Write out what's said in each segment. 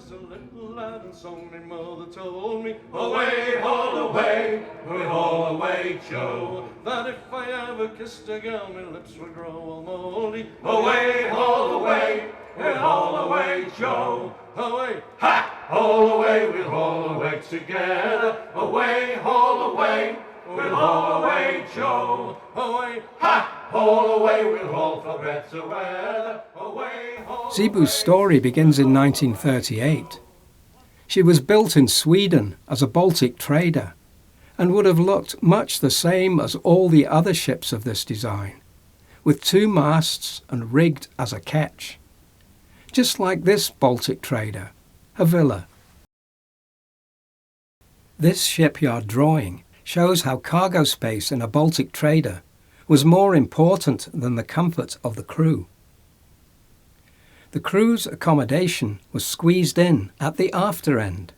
was a little lad, and so my mother told me, away, haul away, we'll haul away, Joe, that if I ever kissed a girl, my lips would grow all mouldy. Away, haul away, we'll haul away, Joe, away, ha! Haul away, we'll haul away together. Away, haul away, we'll haul away, Joe. Away, ha! Haul away, we'll haul for better weather. Away, haul Zebu's story begins in 1938. She was built in Sweden as a Baltic trader and would have looked much the same as all the other ships of this design, with 2 masts and rigged as a ketch. Just like this Baltic trader, a villa. This shipyard drawing shows how cargo space in a Baltic trader was more important than the comfort of the crew. The crew's accommodation was squeezed in at the after end.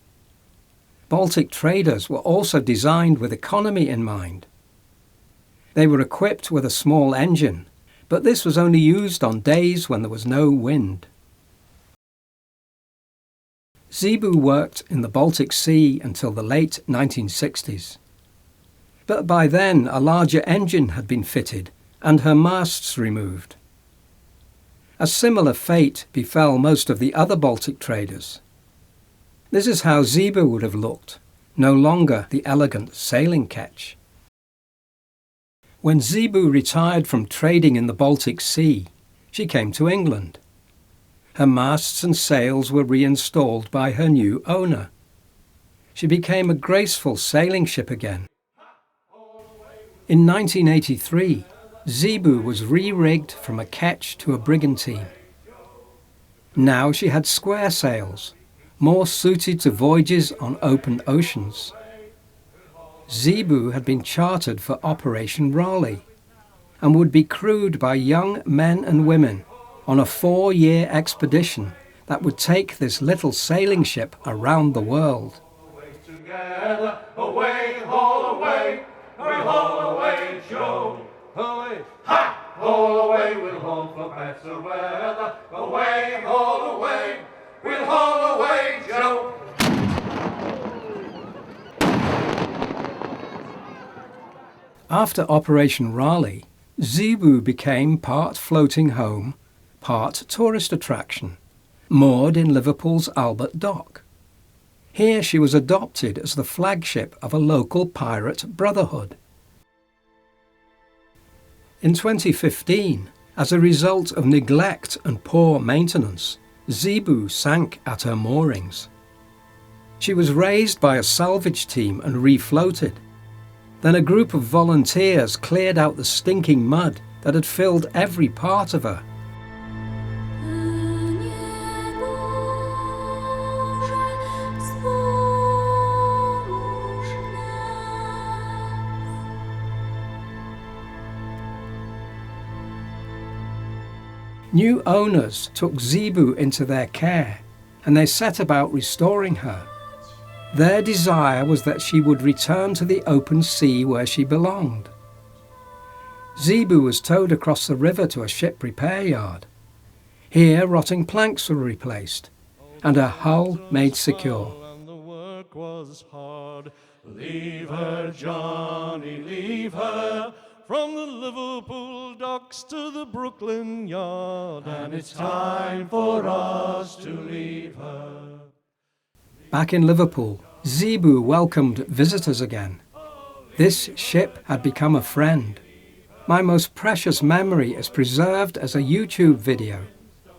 Baltic traders were also designed with economy in mind. They were equipped with a small engine, but this was only used on days when there was no wind. Zebu worked in the Baltic Sea until the late 1960s. But by then a larger engine had been fitted and her masts removed. A similar fate befell most of the other Baltic traders. This is how Zebu would have looked, no longer the elegant sailing ketch. When Zebu retired from trading in the Baltic Sea, she came to England. Her masts and sails were reinstalled by her new owner. She became a graceful sailing ship again. In 1983, Zebu was re-rigged from a ketch to a brigantine. Now she had square sails, more suited to voyages on open oceans. Zebu had been chartered for Operation Raleigh and would be crewed by young men and women on a 4-year expedition that would take this little sailing ship around the world. together, away, haul away, we haul away, Joe. Away, ha! Haul away, we'll haul for better weather. Away, haul away, we'll haul away, Joe. After Operation Raleigh, Zebu became part floating home, part tourist attraction, moored in Liverpool's Albert Dock. Here she was adopted as the flagship of a local pirate brotherhood. In 2015, as a result of neglect and poor maintenance, Zebu sank at her moorings. She was raised by a salvage team and refloated. Then a group of volunteers cleared out the stinking mud that had filled every part of her. New owners took Zebu into their care, and they set about restoring her. Their desire was that she would return to the open sea where she belonged. Zebu was towed across the river to a ship repair yard. Here rotting planks were replaced, and her hull made secure. And the work was hard. Leave her, Johnny, leave her. From the Liverpool docks to the Brooklyn yard, and it's time for us to leave her. Back in Liverpool, Zebu welcomed visitors again. This ship had become a friend. My most precious memory is preserved as a YouTube video,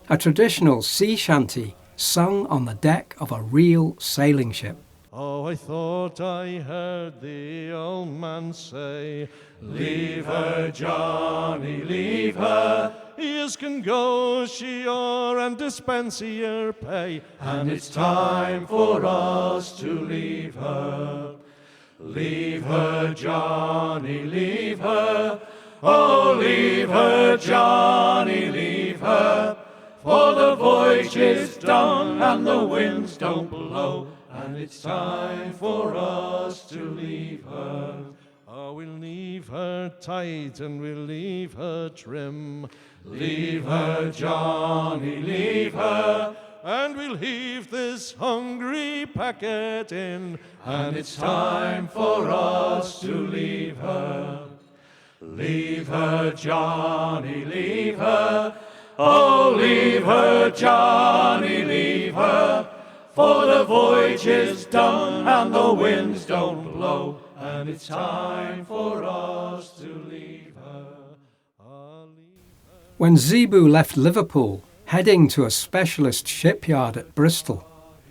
a traditional sea shanty sung on the deck of a real sailing ship. Oh, I thought I heard the old man say, leave her, Johnny, leave her. Years can go ashore and dispense your pay, and it's time for us to leave her. Leave her, Johnny, leave her. Oh, leave her, Johnny, leave her. For the voyage is done and the winds don't blow, and it's time for us to leave her. Oh, we'll leave her tight and we'll leave her trim. Leave her, Johnny, leave her. and we'll heave this hungry packet in, and it's time for us to leave her. Leave her, Johnny, leave her. Oh, leave her, Johnny, leave her. For the voyage is done and the winds don't blow, and it's time for us to leave her. When Zebu left Liverpool, heading to a specialist shipyard at Bristol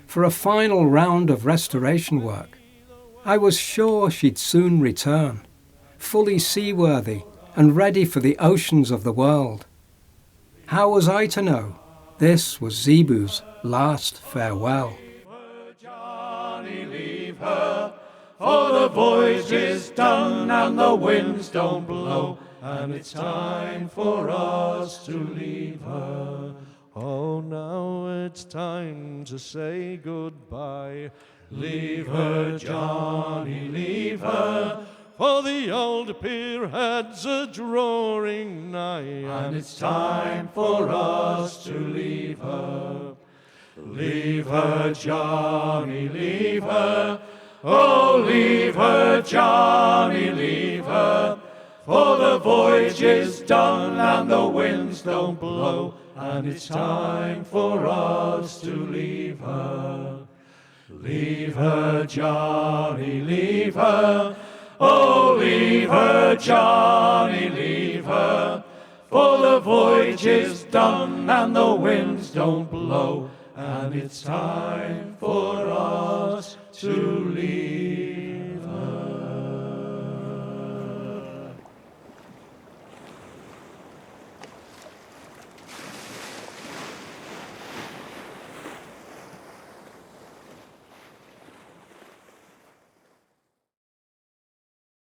for a final round of restoration work, I was sure she'd soon return, fully seaworthy and ready for the oceans of the world. How was I to know this was Zebu's last farewell? Leave her, Johnny, leave her, for the voyage is done and the winds don't blow, and it's time for us to leave her. Oh, now it's time to say goodbye. Leave her, Johnny, leave her, for the old pier heads are drawing nigh, and it's time for us to leave her. Leave her, Johnny, leave her. Oh, leave her, Johnny, leave her. For the voyage is done and the winds don't blow, and it's time for us to leave her. Leave her, Johnny, leave her. Oh, leave her, Johnny, leave her. For the voyage is done and the winds don't blow, and it's time for us to leave